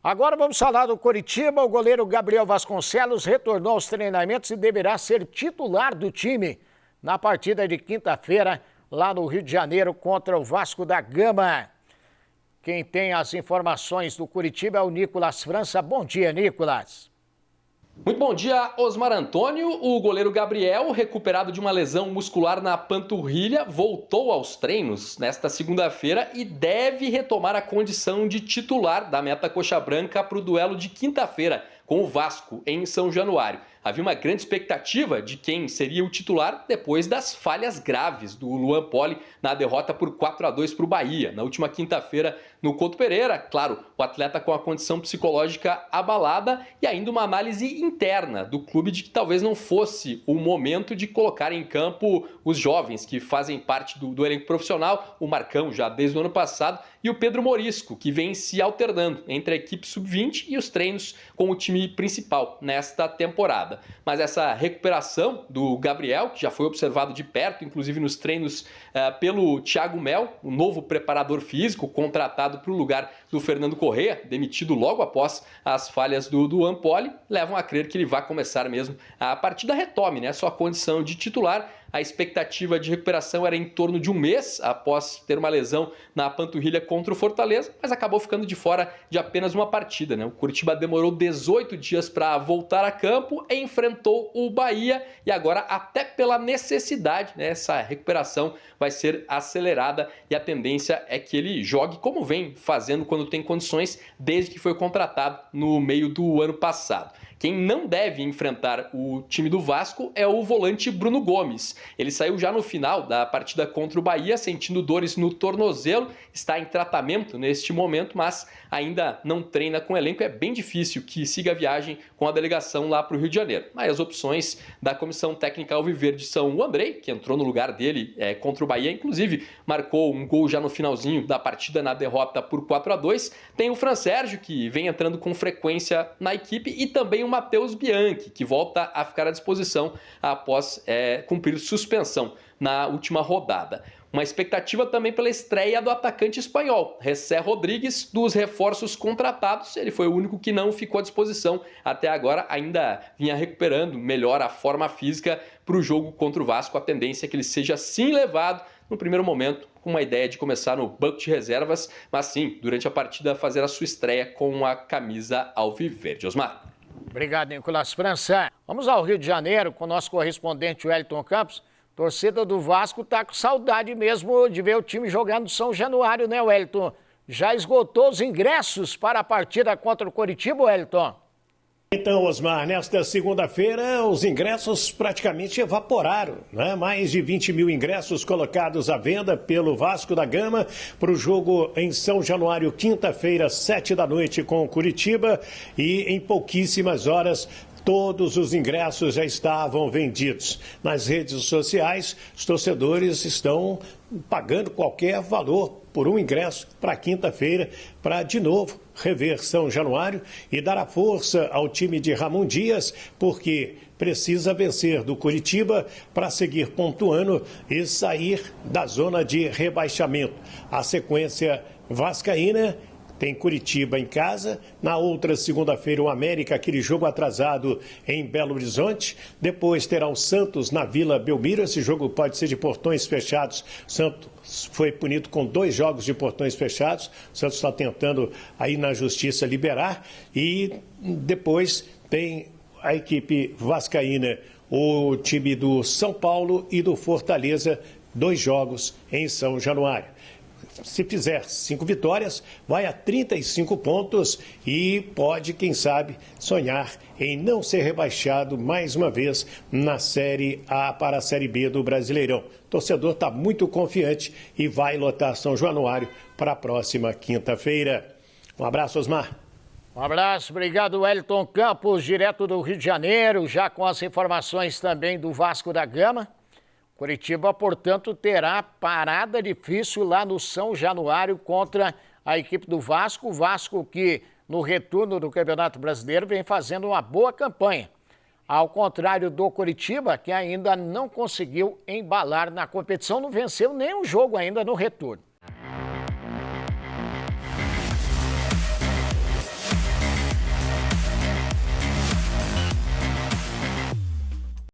Agora vamos falar do Coritiba. O goleiro Gabriel Vasconcelos retornou aos treinamentos e deverá ser titular do time na partida de quinta-feira, lá no Rio de Janeiro, contra o Vasco da Gama. Quem tem as informações do Coritiba é o Nicolas França. Bom dia, Nicolas. Muito bom dia, Osmar Antônio. O goleiro Gabriel, recuperado de uma lesão muscular na panturrilha, voltou aos treinos nesta segunda-feira e deve retomar a condição de titular da meta coxa branca para o duelo de quinta-feira com o Vasco, em São Januário. Havia uma grande expectativa de quem seria o titular depois das falhas graves do Luan Poli na derrota por 4-2 para o Bahia, na última quinta-feira no Couto Pereira. Claro, o atleta com a condição psicológica abalada e ainda uma análise interna do clube de que talvez não fosse o momento de colocar em campo os jovens que fazem parte do elenco profissional, o Marcão já desde o ano passado e o Pedro Morisco, que vem se alternando entre a equipe sub-20 e os treinos com o time principal nesta temporada. Mas essa recuperação do Gabriel, que já foi observado de perto, inclusive nos treinos pelo Thiago Mel, o novo preparador físico contratado para o lugar do Fernando Corrêa, demitido logo após as falhas do Luan Poli, levam a crer que ele vai começar mesmo a partida retome, né? Sua condição de titular. A expectativa de recuperação era em torno de um mês após ter uma lesão na panturrilha contra o Fortaleza, mas acabou ficando de fora de apenas uma partida, né? O Coritiba demorou 18 dias para voltar a campo, enfrentou o Bahia e agora, até pela necessidade, né, essa recuperação vai ser acelerada e a tendência é que ele jogue como vem fazendo quando tem condições, desde que foi contratado no meio do ano passado. Quem não deve enfrentar o time do Vasco é o volante Bruno Gomes. Ele saiu já no final da partida contra o Bahia, sentindo dores no tornozelo, está em tratamento neste momento, mas ainda não treina com o elenco. É bem difícil que siga a viagem com a delegação lá para o Rio de Janeiro. Mas as opções da comissão técnica alviverde são o Andrei, que entrou no lugar dele contra o Bahia, inclusive marcou um gol já no finalzinho da partida na derrota por 4-2. Tem o Fran Sérgio, que vem entrando com frequência na equipe, e também o Matheus Bianchi, que volta a ficar à disposição após cumprir suspensão na última rodada. Uma expectativa também pela estreia do atacante espanhol, José Rodrigues, dos reforços contratados. Ele foi o único que não ficou à disposição até agora, ainda vinha recuperando melhor a forma física para o jogo contra o Vasco. A tendência é que ele seja sim levado no primeiro momento, com uma ideia de começar no banco de reservas, mas sim, durante a partida, fazer a sua estreia com a camisa alviverde. Osmar. Obrigado, Nicolas França. Vamos ao Rio de Janeiro com o nosso correspondente Wellington Campos. Torcida do Vasco está com saudade mesmo de ver o time jogando São Januário, né, Wellington? Já esgotou os ingressos para a partida contra o Coritiba, Wellington? Então, Osmar, nesta segunda-feira os ingressos praticamente evaporaram, né? Mais de 20 mil ingressos colocados à venda pelo Vasco da Gama para o jogo em São Januário, quinta-feira, 19h com o Coritiba, e em pouquíssimas horas todos os ingressos já estavam vendidos. Nas redes sociais, os torcedores estão pagando qualquer valor por um ingresso para quinta-feira, para de novo rever São Januário e dar a força ao time de Ramon Dias, porque precisa vencer do Coritiba para seguir pontuando e sair da zona de rebaixamento. A sequência vascaína tem Coritiba em casa, na outra segunda-feira o América, aquele jogo atrasado em Belo Horizonte, depois terá o Santos na Vila Belmiro, esse jogo pode ser de portões fechados. O Santos foi punido com 2 jogos de portões fechados, o Santos está tentando aí na justiça liberar, e depois tem a equipe vascaína, o time do São Paulo e do Fortaleza, 2 jogos em São Januário. Se fizer 5 vitórias, vai a 35 pontos e pode, quem sabe, sonhar em não ser rebaixado mais uma vez na Série A para a Série B do Brasileirão. O torcedor está muito confiante e vai lotar São Januário para a próxima quinta-feira. Um abraço, Osmar. Um abraço, obrigado, Wellington Campos, direto do Rio de Janeiro, já com as informações também do Vasco da Gama. Coritiba, portanto, terá parada difícil lá no São Januário contra a equipe do Vasco. O Vasco que, no retorno do Campeonato Brasileiro, vem fazendo uma boa campanha. Ao contrário do Coritiba, que ainda não conseguiu embalar na competição, não venceu nenhum jogo ainda no retorno.